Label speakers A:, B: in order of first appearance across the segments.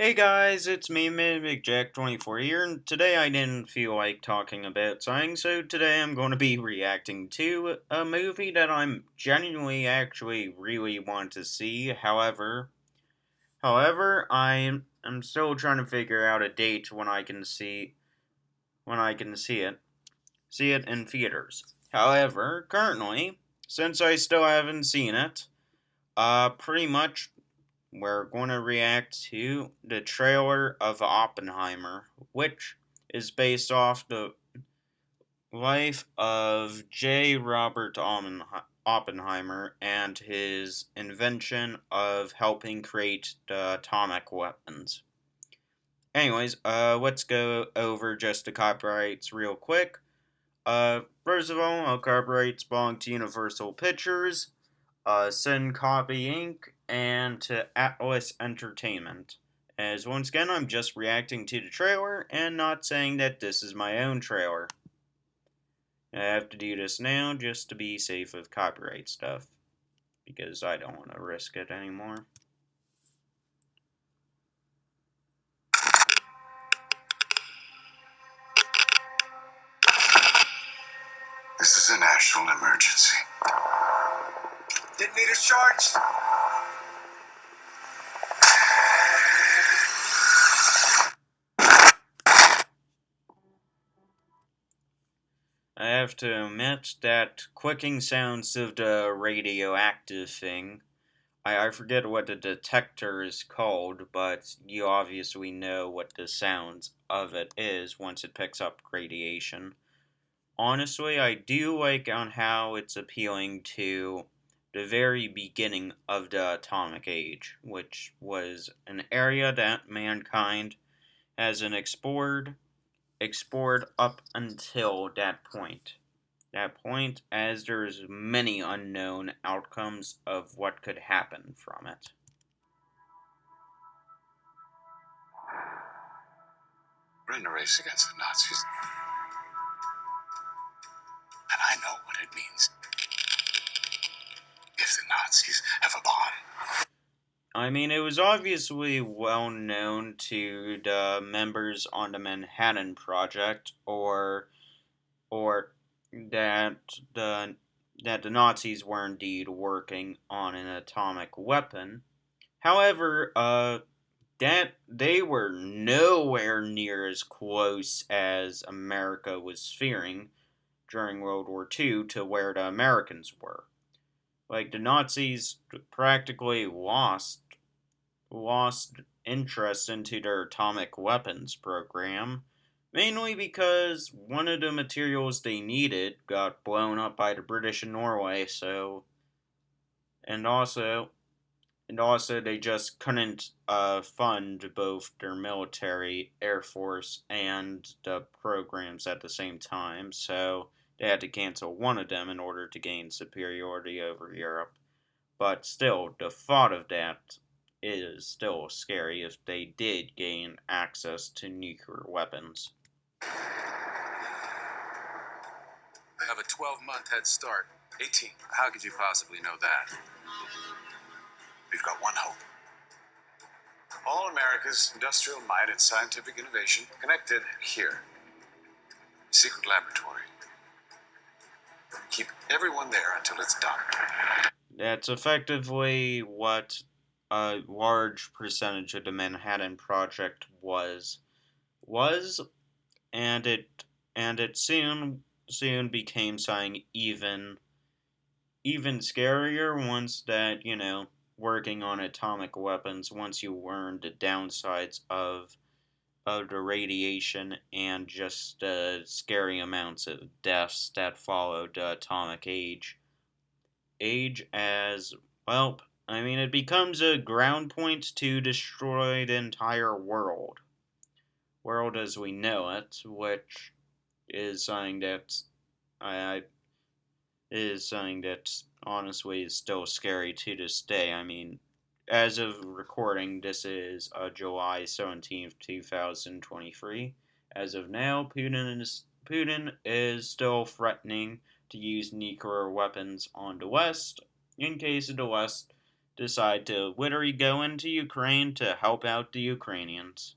A: Hey guys, it's me, MidMcJack24 here, and today I didn't feel like talking about something, so today I'm going to be reacting to a movie that I'm genuinely actually really want to see. However, I'm still trying to figure out a date when I can see it in theaters. However, currently, since I still haven't seen it, pretty much we're going to react to the trailer of Oppenheimer, which is based off the life of J. Robert Oppenheimer and his invention of helping create the atomic weapons. Anyways, let's go over just the copyrights real quick. First of all copyrights belong to Universal Pictures, Sin Copy Inc., and to Atlas Entertainment. As once again, I'm just reacting to the trailer and not saying that this is my own trailer. I have to do this now just to be safe with copyright stuff, because I don't want to risk it anymore.
B: This is a national emergency. Detonator charge.
A: I have to admit that clicking sounds of the radioactive thing. I forget what the detector is called, but you obviously know what the sounds of it is once it picks up radiation. Honestly, I do like on how it's appealing to the very beginning of the atomic age, which was an area that mankind hasn't explored up until that point. That point, as there's many unknown outcomes of what could happen from it.
B: We're in a race against the Nazis. And I know what it means if the Nazis have a bomb.
A: I mean, it was obviously well known to the members on the Manhattan Project, or that the that the Nazis were indeed working on an atomic weapon. However, that they were nowhere near as close as America was fearing during World War II to where the Americans were. Like the Nazis practically lost interest into their atomic weapons program, mainly because one of the materials they needed got blown up by the British in Norway, and also they just couldn't fund both their military, air force, and the programs at the same time, so they had to cancel one of them in order to gain superiority over Europe. But still, the thought of that is still scary if they did gain access to nuclear weapons.
B: They have a 12-month head start. 18. How could you possibly know that? We've got one hope. All America's industrial might and scientific innovation connected here. Secret laboratory. Keep everyone there until it's done.
A: That's effectively what a large percentage of the Manhattan Project was, and it soon became something even scarier once that, working on atomic weapons, once you learn the downsides of the radiation and just the scary amounts of deaths that followed the atomic age as well. I mean, it becomes a ground point to destroy the entire world as we know it, which is something that I is something that honestly is still scary to this day. I mean, as of recording, this is July 17th, 2023. As of now, Putin is still threatening to use nuclear weapons on the West in case of the West decide to literally go into Ukraine to help out the Ukrainians.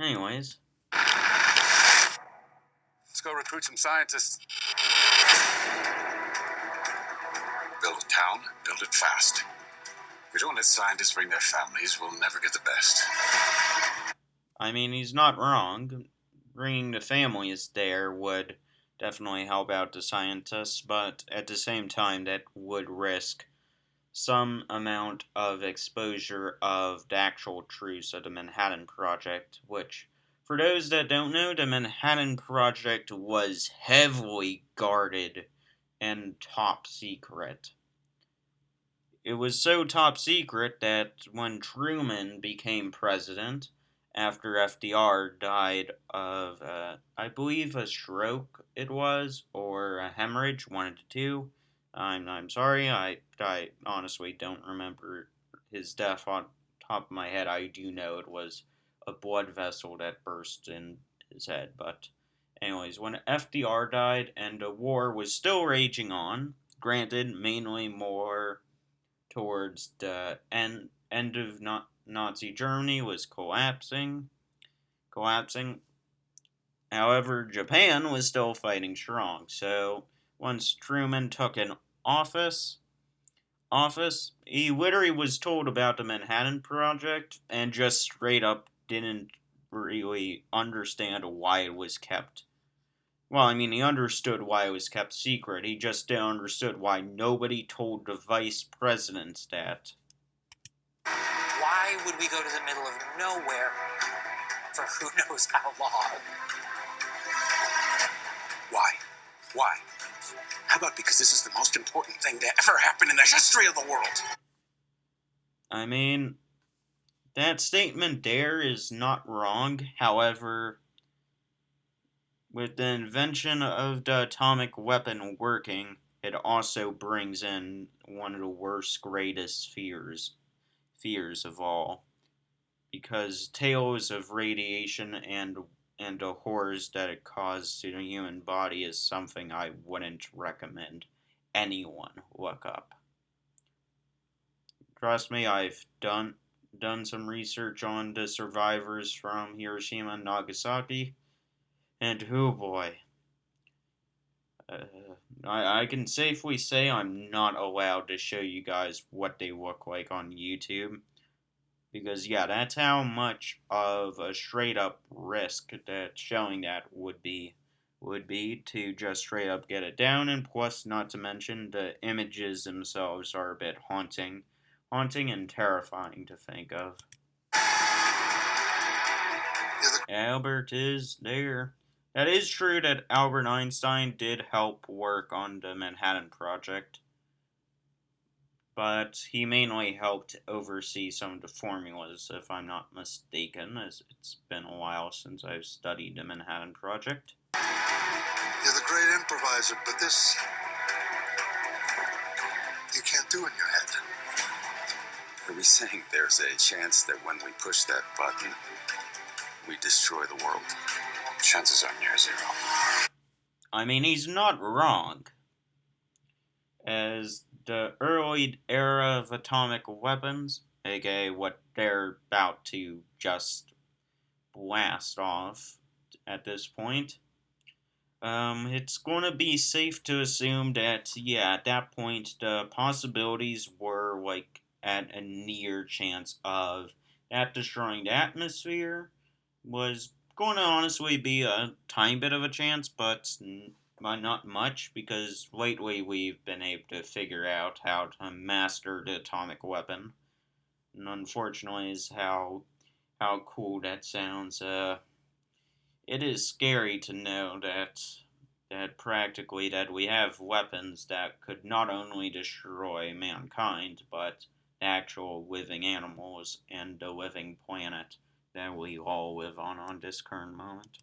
A: Anyways,
B: Let's go recruit some scientists. Build a town, build it fast. If we don't let scientists bring their families, we'll never get the best.
A: I mean, he's not wrong. Bringing the families there would definitely help out the scientists, but at the same time, that would risk some amount of exposure of the actual truths of the Manhattan Project, which, for those that don't know, the Manhattan Project was heavily guarded and top secret. It was so top secret that when Truman became president, after FDR died of, I believe, a stroke it was, or a hemorrhage, one of the two. I'm sorry, I honestly don't remember his death on top of my head. I do know it was a blood vessel that burst in his head, but anyways, when FDR died and the war was still raging on, granted, mainly more towards the end of Nazi Germany was collapsing. However, Japan was still fighting strong. So once Truman took an office, he literally was told about the Manhattan Project and just straight up didn't really understand why it was kept. Well, I mean, he understood why it was kept secret. He just didn't understood why nobody told the vice president that.
B: Why would we go to the middle of nowhere for who knows how long? Why? Why? How about because this is the most important thing to ever happen in the history of the world?
A: I mean, that statement there is not wrong. However, with the invention of the atomic weapon working, it also brings in one of the worst, greatest fears of all. Because tales of radiation and the horrors that it caused to the human body is something I wouldn't recommend anyone look up. Trust me, I've done some research on the survivors from Hiroshima and Nagasaki, and oh boy, uh, I can safely say I'm not allowed to show you guys what they look like on YouTube. Because yeah, that's how much of a straight up risk that showing that would be to just straight up get it down, and plus not to mention the images themselves are a bit haunting and terrifying to think of. Albert is there. That is true that Albert Einstein did help work on the Manhattan Project, but he mainly helped oversee some of the formulas, if I'm not mistaken, as it's been a while since I've studied the Manhattan Project.
B: You're the great improviser, but this you can't do in your head. Are we saying there's a chance that when we push that button, we destroy the world? Chances are near zero.
A: I mean, he's not wrong, as the early era of atomic weapons, aka what they're about to just blast off at this point, it's gonna be safe to assume that, yeah, at that point, the possibilities were, like, at a near chance of that destroying the atmosphere was going to honestly be a tiny bit of a chance, but not much, because lately we've been able to figure out how to master the atomic weapon. And unfortunately, is how cool that sounds. It is scary to know that practically that we have weapons that could not only destroy mankind, but actual living animals and the living planet that we all live on this current moment.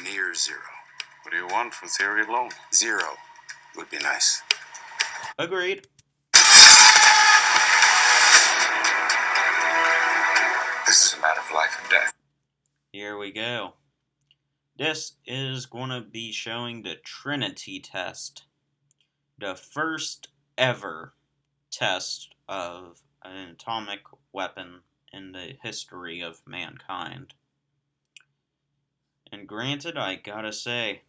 B: Near zero. What do you want from theory alone? Zero would be nice.
A: Agreed.
B: This is a matter of life and death.
A: Here we go. This is going to be showing the Trinity test. the first ever test of an atomic weapon in the history of mankind. And granted, I gotta say,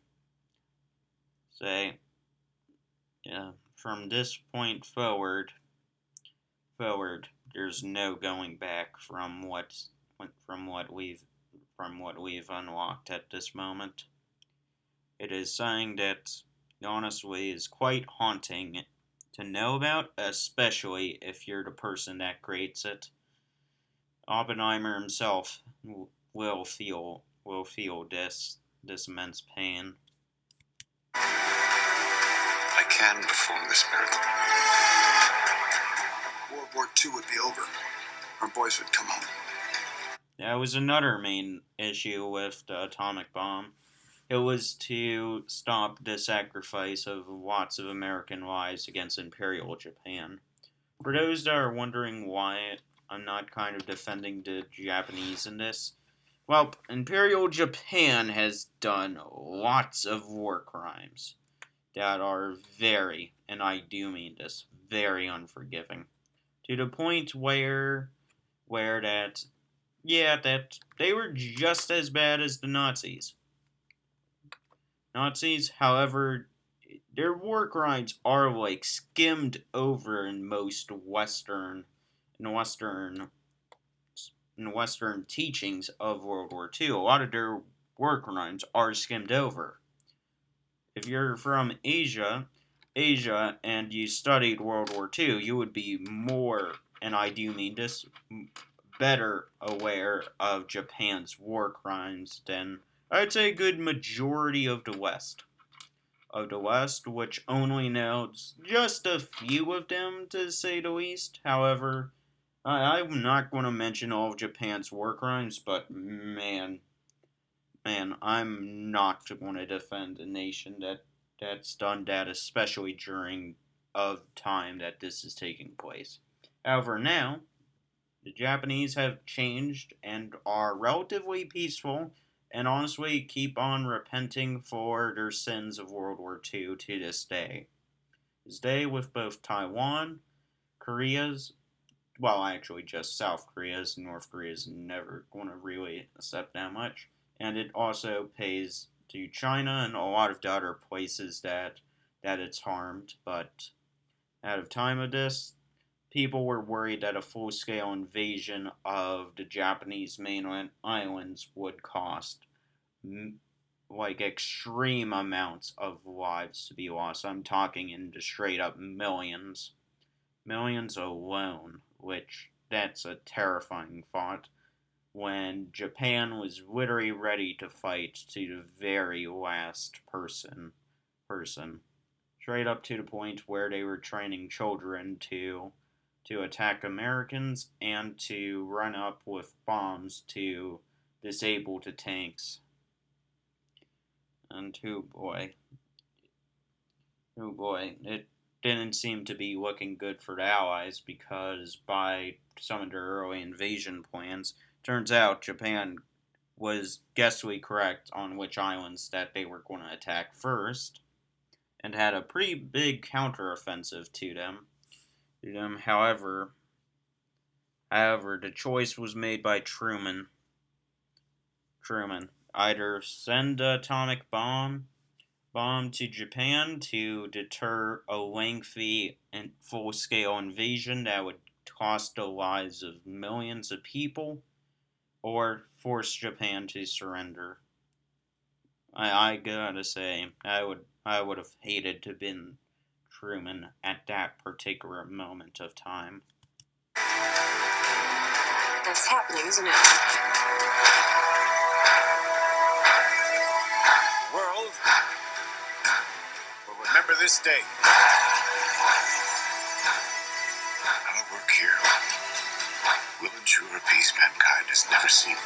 A: from this point forward, there's no going back from what we've from what we've unlocked at this moment. It is something that honestly is quite haunting to know about, especially if you're the person that creates it. Oppenheimer himself will feel this immense pain.
B: I can perform this miracle. World War II would be over. Our boys would come home.
A: That was another main issue with the atomic bomb. It was to stop the sacrifice of lots of American lives against Imperial Japan. For those that are wondering why I'm not kind of defending the Japanese in this, well, Imperial Japan has done lots of war crimes that are very, and I do mean this, very unforgiving. To the point where that they were just as bad as the Nazis. Nazis, however, their war crimes are like skimmed over in most in Western Western teachings of World War II. A lot of their war crimes are skimmed over. If you're from Asia, and you studied World War II, you would be more, and I do mean this, better aware of Japan's war crimes than I'd say a good majority of the West. Which only knows just a few of them, to say the least. However, I'm not going to mention all of Japan's war crimes, but man, I'm not going to defend a nation that's done that, especially during of time that this is taking place. However, now the Japanese have changed and are relatively peaceful, and honestly keep on repenting for their sins of World War II to this day. This day, with both Taiwan, Korea's, well, actually just South Korea's, North Korea's never going to really accept that much, and it also pays to China and a lot of the other places that it's harmed. But at the time of this, people were worried that a full scale invasion of the Japanese mainland islands would cost like extreme amounts of lives to be lost. I'm talking into straight up millions. Millions alone, which that's a terrifying thought when Japan was literally ready to fight to the very last person straight up to the point where they were training children to attack Americans and to run up with bombs to disable the tanks. And oh boy, it didn't seem to be looking good for the Allies because by some of their early invasion plans, turns out Japan was guessingly correct on which islands that they were going to attack first, and had a pretty big counteroffensive to them. However, the choice was made by Truman, either send the atomic bomb to Japan to deter a lengthy and full-scale invasion that would cost the lives of millions of people, or force Japan to surrender. I gotta say, I would have hated to have been Truman at that particular moment of time.
B: That's happening, isn't it? The world will remember this day. Our work here will ensure a peace mankind has never seen.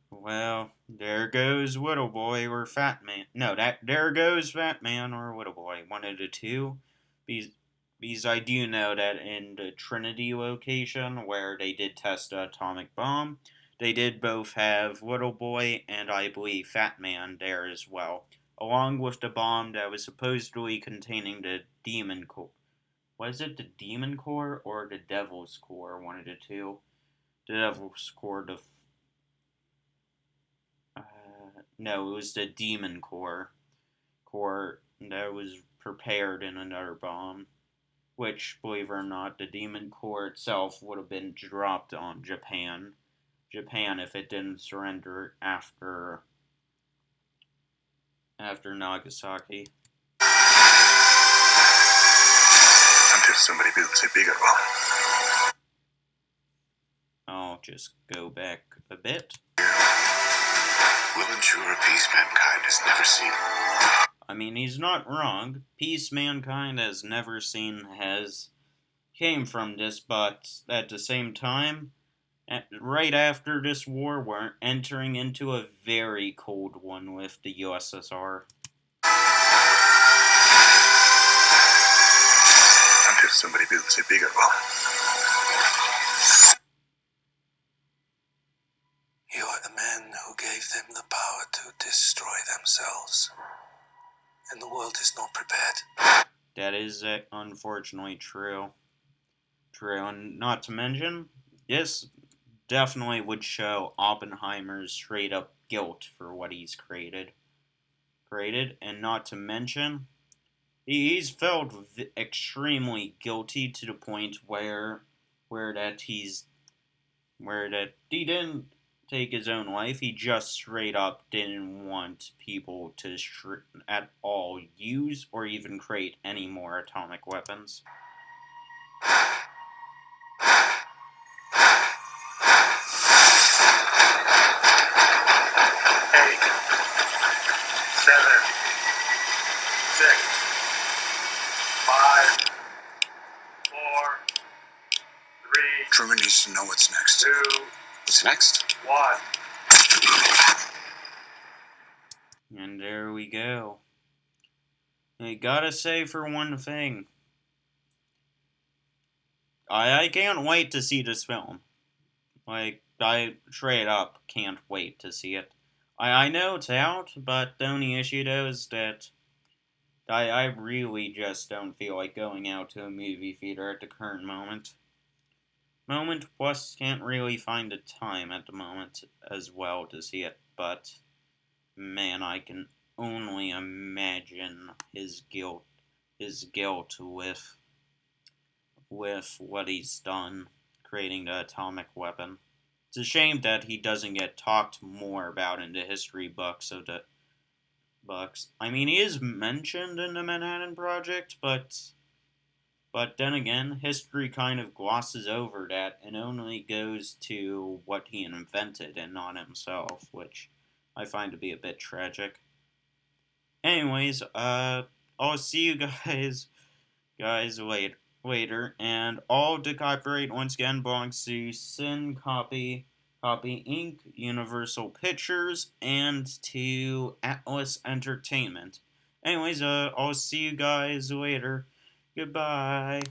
A: Well, there goes Little Boy or Fat Man. No, that there goes Fat Man or Little Boy. One of the two. Because, because I do know that in the Trinity location where they did test the atomic bomb, they did both have Little Boy and I believe Fat Man there as well. along with the bomb that was supposedly containing the demon core. Was it the demon core or the devil's core? One of the two. The devil's core. Uh, no, it was the demon core that was prepared in another bomb. Which, believe it or not, the demon core itself would have been dropped on Japan if it didn't surrender after Nagasaki.
B: Until somebody builds a bigger one.
A: I'll just go back a bit.
B: Will ensure a peace mankind has never seen.
A: I mean, he's not wrong. Peace mankind has never seen came from this, but at the same time, right after this war, we're entering into a very cold one with the USSR.
B: Until somebody builds a bigger one. You are the men who gave them the power to destroy themselves. And the world is not prepared.
A: That is unfortunately true. And not to mention, this definitely would show Oppenheimer's straight up guilt for what he's created. And not to mention, he's felt extremely guilty to the point where that he didn't take his own life. He just straight up didn't want people to at all use or even create any more atomic weapons.
B: 7, 6, 5, 4, 3. Truman needs to know what's next. 2. What's next? 1.
A: And there we go. I gotta say, for one thing, I can't wait to see this film. Like, I straight up can't wait to see it. I know it's out, but the only issue though is that I really just don't feel like going out to a movie theater at the current moment. Plus can't really find the time at the moment as well to see it, but man, I can only imagine his guilt with what he's done creating the atomic weapon. It's a shame that he doesn't get talked more about in the history books of the books. I mean, he is mentioned in the Manhattan Project, but then again, history kind of glosses over that and only goes to what he invented and not himself, which I find to be a bit tragic. Anyways, I'll see you guys later, and all the copyright once again belongs to Sin Copy Inc., Universal Pictures, and to Atlas Entertainment. Anyways, I'll see you guys later. Goodbye.